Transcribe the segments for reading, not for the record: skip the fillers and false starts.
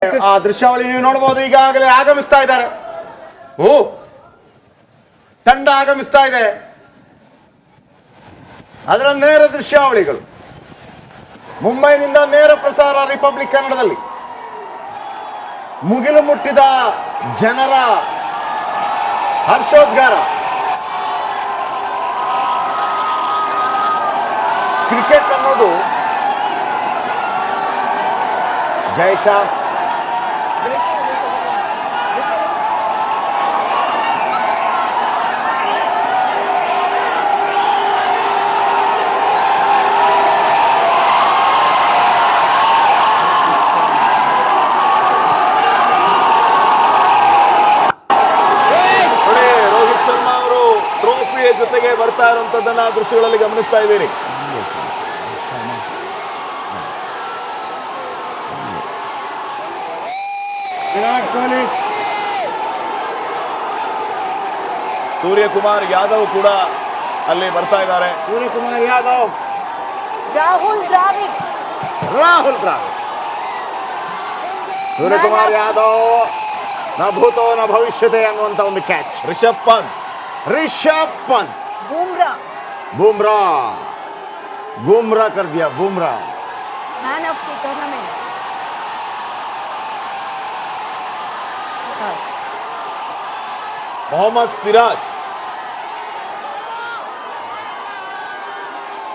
ಆ ದೃಶ್ಯಾವಳಿ ನೀವು ನೋಡಬಹುದು. ಈಗಾಗಲೇ ಆಗಮಿಸ್ತಾ ಇದ್ದಾರೆ. ತಂಡ ಆಗಮಿಸ್ತಾ ಇದೆ. ಅದರ ನೇರ ದೃಶ್ಯಾವಳಿಗಳು ಮುಂಬೈನಿಂದ ನೇರ ಪ್ರಸಾರ ರಿಪಬ್ಲಿಕ್ ಕನ್ನಡದಲ್ಲಿ. ಮುಗಿಲು ಮುಟ್ಟಿದ ಜನರ ಹರ್ಷೋದ್ಗಾರ. ಕ್ರಿಕೆಟ್ ಅನ್ನೋದು ಜಯಶಾ ಜೊತೆಗೆ ಬರ್ತಾ ಇರುವಂತದ್ದನ್ನ ದೃಶ್ಯಗಳಲ್ಲಿ ಗಮನಿಸ್ತಾ ಇದ್ದೀರಿ. ವಿರಾಟ್ ಕೊಹ್ಲಿ, ಸೂರ್ಯಕುಮಾರ್ ಯಾದವ್ ಕೂಡ ಅಲ್ಲಿ ಬರ್ತಾ ಇದ್ದಾರೆ. ಸೂರ್ಯಕುಮಾರ್ ಯಾದವ್, ರಾಹುಲ್ ದ್ರಾವಿಡ್, ಸೂರ್ಯಕುಮಾರ್ ಯಾದವ್ ನ ಭೂತೋ ನ ಭವಿಷ್ಯತೆ ಅನ್ನುವಂತ ಒಂದು ಕ್ಯಾಚ್. ರಿಷಬ್ ಪಂತ್, बुमराह कर दिया. Bumrah man of the tournament. Mohammed Siraj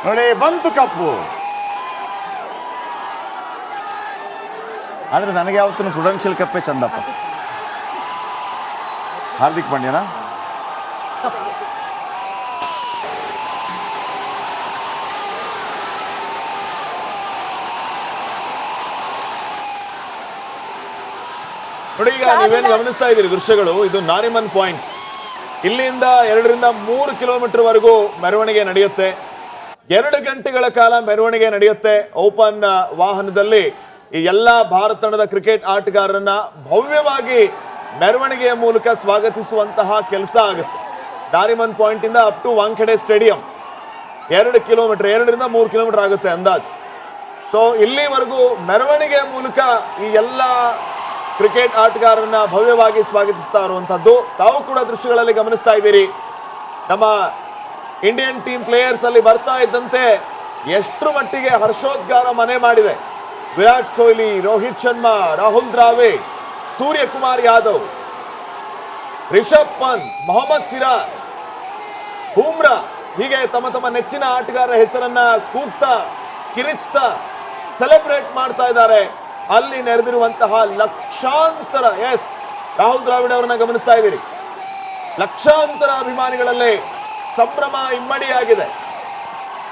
ನೋಡಿ ಬಂತು ಕಪ್ಪು. ಆದ್ರೆ ನನಗೆ ಯಾವತ್ತೂ ಪ್ರುಡೆನ್ಷಿಯಲ್ ಕಪ್ಪೇ ಚಂದಪ್ಪ. ಹಾರ್ದಿಕ್ ಪಾಂಡ್ಯನಾ ನೋಡಿ. ಈಗ ನೀವೇನು ಗಮನಿಸ್ತಾ ಇದ್ದೀರಿ ದೃಶ್ಯಗಳು, ಇದು ನಾರಿಮನ್ ಪಾಯಿಂಟ್. ಇಲ್ಲಿಂದ 2 ರಿಂದ 3 ಕಿಲೋಮೀಟರ್ ವರೆಗೂ ಮೆರವಣಿಗೆ ನಡೆಯುತ್ತೆ. 2 ಗಂಟೆಗಳ ಕಾಲ ಮೆರವಣಿಗೆ ನಡೆಯುತ್ತೆ. ಓಪನ್ ವಾಹನದಲ್ಲಿ ಈ ಎಲ್ಲಾ ಭಾರತ ತಂಡದ ಕ್ರಿಕೆಟ್ ಆಟಗಾರರನ್ನ ಭವ್ಯವಾಗಿ ಮೆರವಣಿಗೆಯ ಮೂಲಕ ಸ್ವಾಗತಿಸುವಂತಹ ಕೆಲಸ ಆಗುತ್ತೆ. ನಾರಿಮನ್ ಪಾಯಿಂಟ್ ಇಂದ up to Wankhede stadium 2 kilometre, 2 ರಿಂದ 3 ಕಿಲೋಮೀಟರ್ ಆಗುತ್ತೆ ಅಂದಾಜು. ಸೊ ಇಲ್ಲಿವರೆಗೂ ಮೆರವಣಿಗೆಯ ಮೂಲಕ ಈ ಎಲ್ಲ ಕ್ರಿಕೆಟ್ ಆಟಗಾರರನ್ನ ಭವ್ಯವಾಗಿ ಸ್ವಾಗತಿಸ್ತಾ ಇರುವಂತದ್ದು ತಾವು ಕೂಡ ದೃಶ್ಯಗಳಲ್ಲಿ ಗಮನಿಸ್ತಾ ಇದ್ದೀರಿ. ನಮ್ಮ ಇಂಡಿಯನ್ ಟೀಮ್ ಪ್ಲೇಯರ್ಸ್ ಅಲ್ಲಿ ಬರ್ತಾ ಇದ್ದಂತೆ ಎಷ್ಟು ಮಟ್ಟಿಗೆ ಹರ್ಷೋದ್ಗಾರ ಮನೆ ಮಾಡಿದೆ. ವಿರಾಟ್ ಕೊಹ್ಲಿ, ರೋಹಿತ್ ಶರ್ಮಾ, ರಾಹುಲ್ ದ್ರಾವಿಡ್, ಸೂರ್ಯಕುಮಾರ್ ಯಾದವ್, ರಿಷಬ್ ಪಂತ್, ಮೊಹಮ್ಮದ್ ಸಿರಾಜ್, ಬೂಮ್ರಾ ಹೀಗೆ ತಮ್ಮ ತಮ್ಮ ನೆಚ್ಚಿನ ಆಟಗಾರರ ಹೆಸರನ್ನ ಕೂಗ್ತಾ ಕಿರಿಚ್ತಾ ಸೆಲೆಬ್ರೇಟ್ ಮಾಡ್ತಾ ಇದ್ದಾರೆ. ಅಲ್ಲಿ ನೆರೆದಿರುವಂತಹ ಲಕ್ಷಾಂತರ, ರಾಹುಲ್ ದ್ರಾವಿಡ್ ಅವರನ್ನ ಗಮನಿಸ್ತಾ ಇದ್ದೀರಿ, ಲಕ್ಷಾಂತರ ಅಭಿಮಾನಿಗಳಲ್ಲೇ ಸಂಭ್ರಮ ಇಮ್ಮಡಿಯಾಗಿದೆ.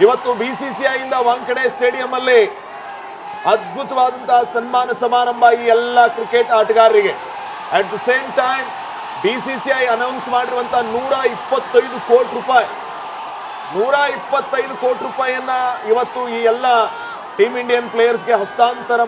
ಇವತ್ತು BCCI ಇಂದ ವಾಂಖೆಡೆ ಸ್ಟೇಡಿಯಂ ಅಲ್ಲಿ ಅದ್ಭುತವಾದಂತಹ ಸನ್ಮಾನ ಸಮಾರಂಭ ಈ ಎಲ್ಲ ಕ್ರಿಕೆಟ್ ಆಟಗಾರರಿಗೆ. At the same time BCCI announce ಮಾಡಿರುವಂತಹ 125 ಕೋಟಿ ರೂಪಾಯಿ, 125 ಕೋಟಿ ರೂಪಾಯಿಯನ್ನ ಇವತ್ತು ಈ ಎಲ್ಲ ಟೀಮ್ ಇಂಡಿಯನ್ ಪ್ಲೇಯರ್ಸ್ಗೆ ಹಸ್ತಾಂತರ